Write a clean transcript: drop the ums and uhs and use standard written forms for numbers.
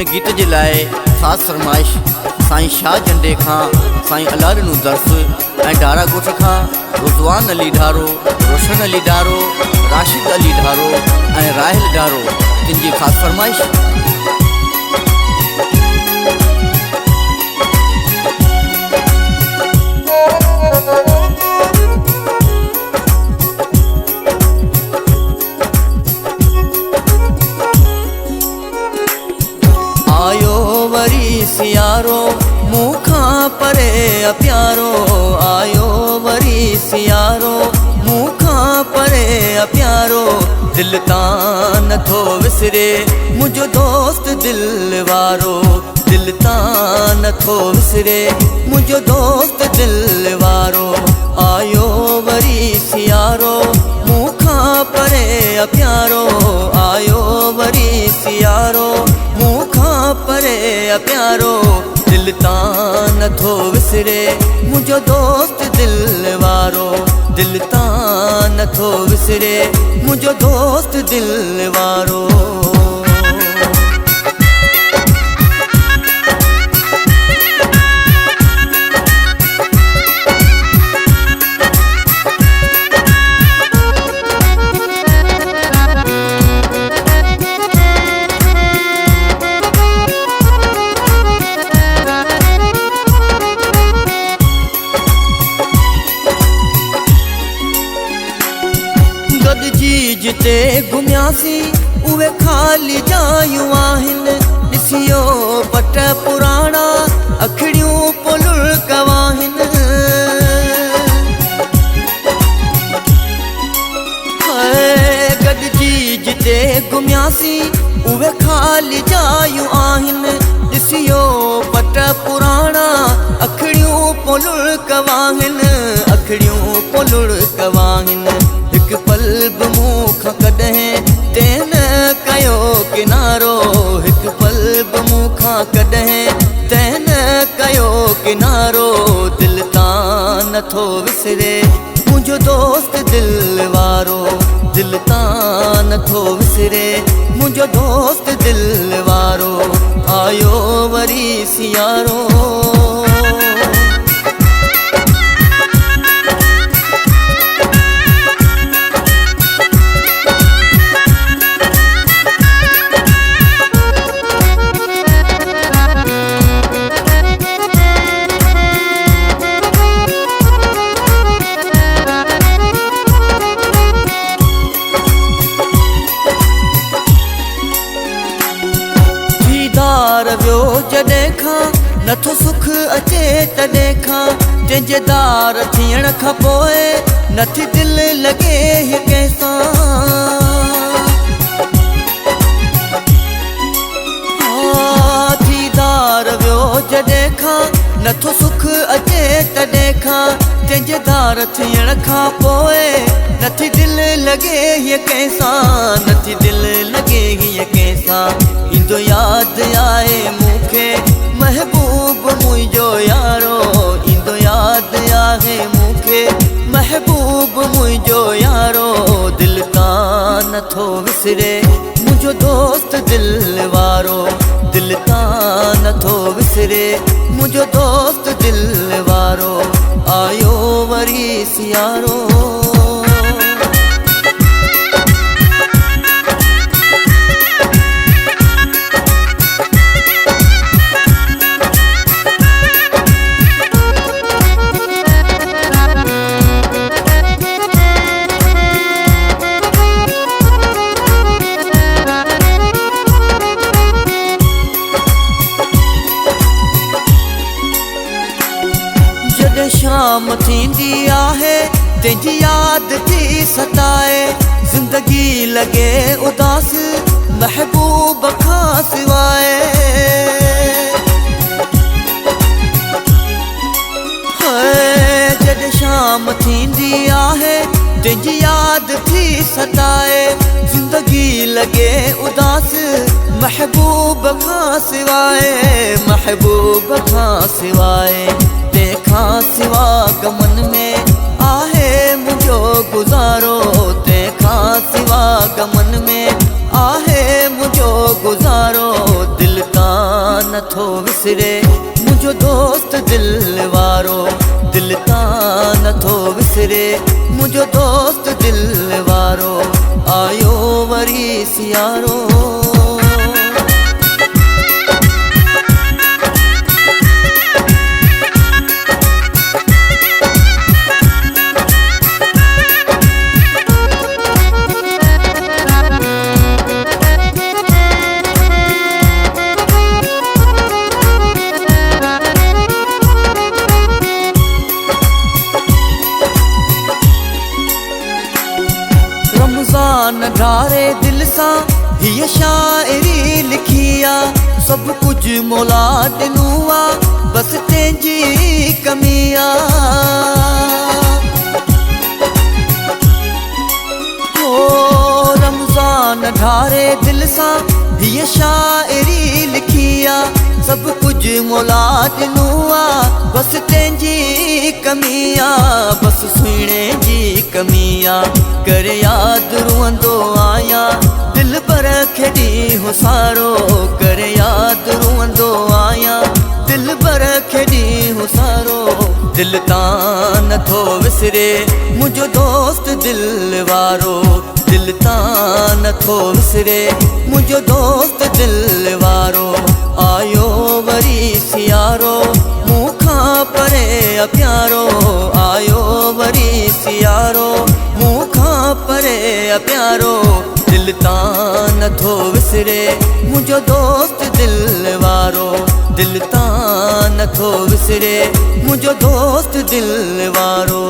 इन गीत जे लाए ख़ास फरमाइश साईं शाह झंडे खां साईं अलादनू दर्स ऐं डारा ॻोठ खां रुज़वान अली ढारो, रोशन अली ढारो, राशिद अली ढारो ऐं राहिल ढारो तिन जी ख़ास फरमाइश। आयो वरी सियारो मूं खां परे प्यारो, आयो वरी सियारो मूं खां परे प्यारो, दिल तां नथो विसरे मुंहिंजो दोस्त दिल वारो, दिल तां नथो विसरे मुंहिंजो दोस्त दिल वारो। आयो वरी सियारो मूं खां परे प्यारो, आयो वरी सियारो मूं खां परे प्यारो, दिल तां नथो विसरे मुंहिंजो दोस्त दिल वारो, दिल तां नथो विसरे मुंहिंजो दोस्त दिल वारो। जिते घुमियासी उहे खाली जायूं आहिनि, ॾिसियो पट पुराणा अखिड़ियूं पुलुल कवाहिनि। गॾिजी जिते घुमियासी उहे खाली जायूं आहिनि, ॾिसियो पट पुराणा अखिड़ियूं पुलुल कवाहिनि, अखिड़ियूं पुलुल कवाहिनि। हिकु पल बि मूं खां कॾहिं ते न कयो किनारो, हिकु पल बि मूं खां कॾहिं ते न कयो किनारो, दिल तां नथो विसरे मुंहिंजो दोस्त दिल वारो, दिल तां नथो विसरे मुंहिंजो दोस्त दिल वारो। आयो वरी सियारो जॾहिं खां नथो सुख अचे तॾहिं खां, तंहिंजे दार थियण खां पोइ नथी दिलि लॻे कंहिंसां। दीदार वियो जॾहिं खां नथो सुख अचे तॾहिं खां, तंहिंजे दार थियण खां पोइ नथी दिलि लॻे कंहिंसां, नथी दिलि लॻे कंहिंसां। ईंदो यादि आहे मूंखे महबूब मुंहिंजो यारो, ईंदो यादि आहे मूंखे महबूब मुंहिंजो यारो, दिल तां नथो विसरे मुंहिंजो दोस्त दिल वारो, दिल तां नथो विसरे मुंहिंजो दोस्त दिल वारो। आयो वरी सियारो शाम थींदी आहे तंहिंजी यादि थी सताए, ज़िंदगी लॻे उदास महबूब खां सवाइ। जॾहिं शाम थींदी आहे तंहिंजी यादि थी सताए, ज़िंदगी लॻे उदास महबूब खां सवाइ, महबूब खां सवाइ। तंहिंखां सिवा गमन में आहे मुंहिंजो गुज़ारो, तंहिंखां सिवा गमन में आहे मुंहिंजो गुज़ारो, दिल तां नथो विसरे मुंहिंजो दोस्त दिल वारो, दिल तां नथो विसरे मुंहिंजो दोस्त दिल वारो, आयो वरी सियारो। रमज़ान ढारे दिल सां हीअ शाइरी लिखी आ, सभु कुझु मौला ॾिनो आ, बस तुंहिंजी कमी आ। ओ रमज़ान ढारे दिल सां हीअ शाइरी लिखी आ, सभु कुझु मौला ॾिनो आ, बस तुंहिंजी कमी आ, बस सुहिणे जी कमी आ। कर याद रुअंदो आहियां दिल पर खे ॾींहुं सारो, कर याद रुअंदो आहियां दिल पर खे ॾींहुं सारो, दिल तां नथो विसरे मुंहिंजो दोस्त दिल वारो, दिल तां नथो विसरे मुंहिंजो दोस्त दिल वारो, आयो वरी सियारो मूंखां परे प्यारो, आयो वरी सियारो मूंखां परे प्यारो, दिल तां नथो विसरे मुंहिंजो दोस्त दिल वारो, दिल तां नथो विसरे मुंहिंजो दोस्त दिल वारो।